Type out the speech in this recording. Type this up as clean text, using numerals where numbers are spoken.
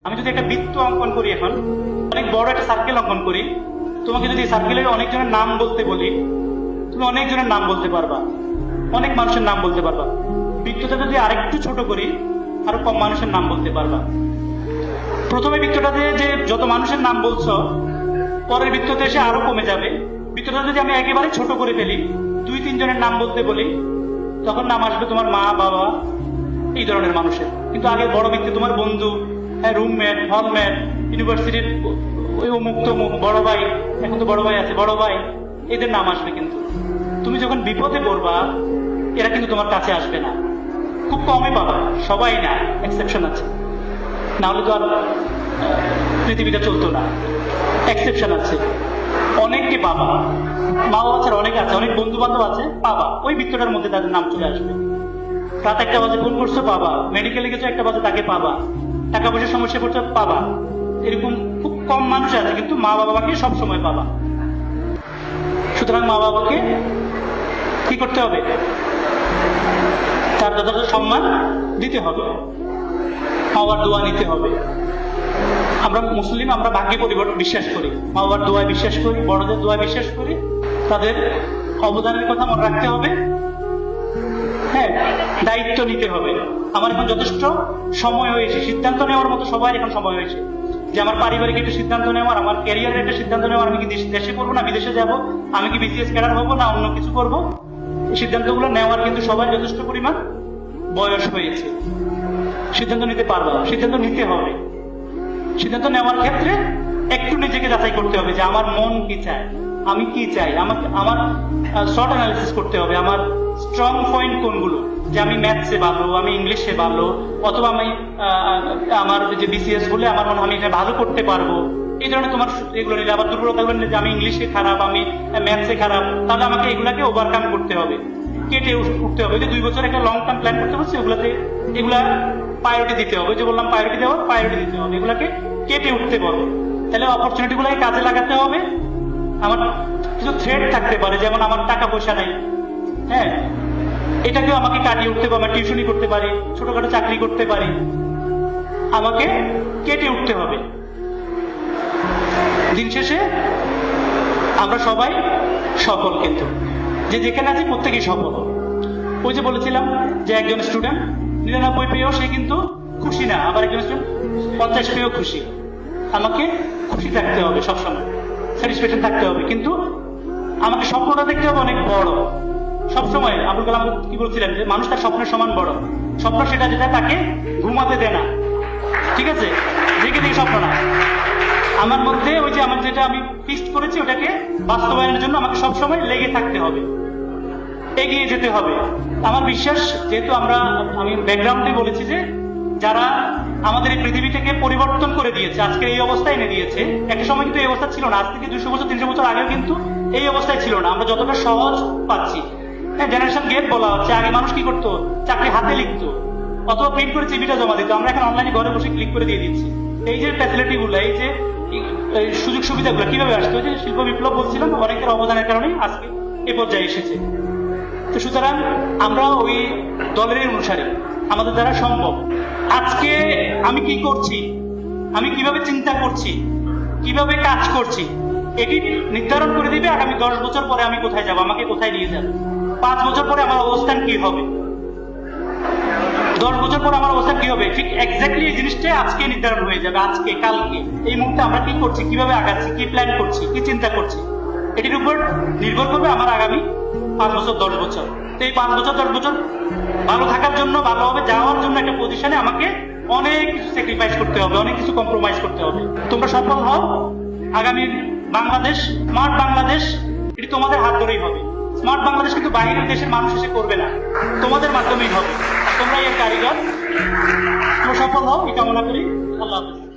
আমি যদি একটা বৃত্ত অঙ্কন করি, এখন অনেক বড় একটা সার্কেল অঙ্কন করি, তোমাকে যদি সার্কেলের অনেকজনের নাম বলতে বলি, তুমি অনেকজনের নাম বলতে পারবা, অনেক মানুষের নাম বলতে পারবা। বৃত্তটা যদি আরেকটু ছোট করি, আরো কম মানুষের নাম বলতে পারবা। প্রথমে বৃত্তটাতে যে যত মানুষের নাম বলছো, পরের বৃত্ততে এসে আরো কমে যাবে। বৃত্তটা যদি আমি একেবারে ছোট করে ফেলি, 2-3 জনের নাম বলতে বলি, তখন নাম আসবে তোমার মা, বাবা, এই ধরনের মানুষের। কিন্তু আগে বড় বৃত্তে তোমার বন্ধু, রুমমেট, হলমেট, ইউনিভার্সিটির ওই অমুক তমুক, বড় ভাই, এখন তো বড় ভাই আছে, বড় ভাই, এদের নাম আসবে। কিন্তু তুমি যখন বিপদে পড়বা, এরা কিন্তু তোমার কাছে আসবে না, খুব কমই পাবা, সবাই না, এক্সেপশন আছে, না হলে তো আর পৃথিবীটা চলতো না। এক্সেপশন আছে, অনেককে পাবা, মা বাবা ছাড়া অনেক আছে, অনেক বন্ধু বান্ধব আছে, পাবা, ওই বৃত্তটার মধ্যে তাদের নাম চলে আসবে। রাত 1টা বাজে ফোন করছো, পাবা। মেডিকেলে গেছো 1টা বাজে, তাকে পাবা। টাকা পয়সার সমস্যা পড়ছো, পাবা। এরকম খুব কম মানুষ আছে, কিন্তু মা বাবাকে সব সময় পাবা। সুতরাং মা বাবাকে কি করতে হবে? তার যথাযথ সম্মান দিতে হবে, মা বাবার দোয়া নিতে হবে। আমরা মুসলিম, আমরা ভাগ্যে পরিবর্তন বিশ্বাস করি, মা বাবার দোয়ায় বিশ্বাস করি, বড়দের দোয়ায় বিশ্বাস করি। তাদের অবদানের কথা মনে রাখতে হবে, হ্যাঁ, দায়িত্ব নিতে হবে। আমার এখন যথেষ্ট সময় হয়েছে, সিদ্ধান্ত নেওয়ার মতো সবাই এখন সময় হয়েছে, যে আমার পারিবারিক একটা সিদ্ধান্ত নেওয়ার, আমার ক্যারিয়ারের একটা সিদ্ধান্ত নেওয়ার। আমি কি দেশে করবো না বিদেশে যাব, আমি কি বিসিএস ক্যাডার হবো না অন্য কিছু করবো, এই সিদ্ধান্তগুলো নেওয়ার কিন্তু সবাই যথেষ্ট পরিমাণ বয়স হয়েছে। সিদ্ধান্ত নিতে পারবো, সিদ্ধান্ত নিতে হবে। সিদ্ধান্ত নেওয়ার ক্ষেত্রে একটু নিজেকে যাচাই করতে হবে, যে আমার মন কি চায়, আমি কি চাই, আমার শর্ট অ্যানালিসিস করতে হবে, আমার স্ট্রং পয়েন্ট কোনগুলো, যে আমি ম্যাথসে ভালো, আমি ইংলিশে ভালো, অথবা আমি আমার যে বিসিএস বলে আমার মনে হয় আমি এটা ভালো করতে পারবো, এই ধরনের তোমার এগুলো নিলে। আবার দুর্বলতাগুলো নিলে, যে আমি ইংলিশে খারাপ, আমি ম্যাথসে খারাপ, তাহলে আমাকে এগুলাকে ওভারকাম করতে হবে, কেটে উঠতে হবে। যে 2 বছর একটা লং টার্ম প্ল্যান করতে হচ্ছে, এগুলা প্রায়োরিটি দিতে হবে। যে বললাম প্রায়োরিটি দিতে হবে, এগুলাকে কেটে উঠতে পারবে। তাহলে অপরচুনিটি গুলাকে কাজে লাগাতে হবে। আমার কিছু থ্রেট থাকতে পারে, যেমন আমার টাকা পয়সা নাই, হ্যাঁ, এটাকেও আমাকে কাটিয়ে উঠতে পারে। টিউশনি করতে পারি, ছোটখাটো চাকরি করতে পারি, আমাকে কেটে উঠতে হবে। দিন শেষে আমরা সবাই সফল, কিন্তু যে যেখানে আছে প্রত্যেকেই সফল। ওই যে বলেছিলাম যে একজন স্টুডেন্ট 99 পেয়েও সে কিন্তু খুশি না, আবার একজন স্টুডেন্ট 50 পেয়েও খুশি। আমাকে খুশি থাকতে হবে, সবসময় স্যাটিসফ্যাকশন থাকতে হবে, কিন্তু আমাকে স্বপ্নটা দেখতে হবে অনেক বড়। সবসময় আবুল কালাম কি বলছিলেন, যে মানুষ তার স্বপ্নের সমান বড়। স্বপ্ন সেটা যেটা তাকে ঘুমাতে দেয় না, ঠিক আছে, দেখে দেখে স্বপ্ন না। আমার মধ্যে ওই যে আমার যেটা আমি ফিক্সড করেছি, ওটাকে বাস্তবায়নের জন্য আমাকে সবসময় লেগে থাকতে হবে, এগিয়ে যেতে হবে। আমার বিশ্বাস, যেহেতু আমি ব্যাকগ্রাউন্ডে বলেছি, যে যারা আমাদের এই পৃথিবীটাকে পরিবর্তন করে দিয়েছে, আজকে এই অবস্থায় এনে দিয়েছে। একটা সময় কিন্তু এই অবস্থা ছিল না, আজ থেকে 200 বছর 300 বছর আগেও কিন্তু এই অবস্থায় ছিল না। আমরা যতটা সহজ পাচ্ছি, হ্যাঁ, জেনারেশন গ্যাপ বলা হচ্ছে। আগে মানুষ কি করতো, চাকরি হাতে লিখতো, অথবা প্রিন্ট করে চিঠিটা জমা দিত। আমরা এখন অনলাইনে ঘরে বসে ক্লিক করে দিয়ে দিচ্ছি। এই যে ফ্যাসিলিটি গুলো, এই যে সুযোগ সুবিধাগুলো কিভাবে আসতো, যে শিল্প বিপ্লব বলছিলাম, অনেকের অবদানের কারণেই আজকে এ পর্যায়ে এসেছে। তো সুতরাং আমরা ওই দলের অনুসারী, আমাদের দ্বারা সম্ভব। আজকে আমি কি করছি, আমি কিভাবে চিন্তা করছি, কিভাবে কাজ করছি, এটি নির্ধারণ করে দিবে আগামী 10 বছর পরে আমি কোথায় যাব, আমাকে কোথায় নিয়ে যাবে। 5 বছর পরে আমার অবস্থান কি হবে, 10 বছর পরে আমার অবস্থান কি হবে, ঠিক এক্স্যাক্টলি এই জিনিসটা আজকে নির্ধারণ হয়ে যাবে। আজকে, কালকে, এই মুহূর্তে আমরা কি করছি, কিভাবে আগাচ্ছি, কি প্ল্যান করছি, কি চিন্তা করছি, এটির উপর নির্ভর করবে আমার আগামী 5 বছর 10 বছর। তো এই 5 বছর 10 বছর ভালো থাকার জন্য, ভালোভাবে যাওয়ার জন্য একটা পজিশনে আমাকে অনেক কিছু স্যাক্রিফাইস করতে হবে, অনেক কিছু কম্প্রোমাইজ করতে হবে। তোমরা সফল হও, আগামী বাংলাদেশ, স্মার্ট বাংলাদেশ, এটি তোমাদের হাত ধরেই হবে। স্মার্ট বাংলাদেশ কিন্তু বাইরের দেশের মানুষ এসে করবে না, তোমাদের মাধ্যমেই হবে। তোমরাই এর কারিগর। তোমরা সফল হও, এই কামনা করি। আল্লাহ হাফেজ।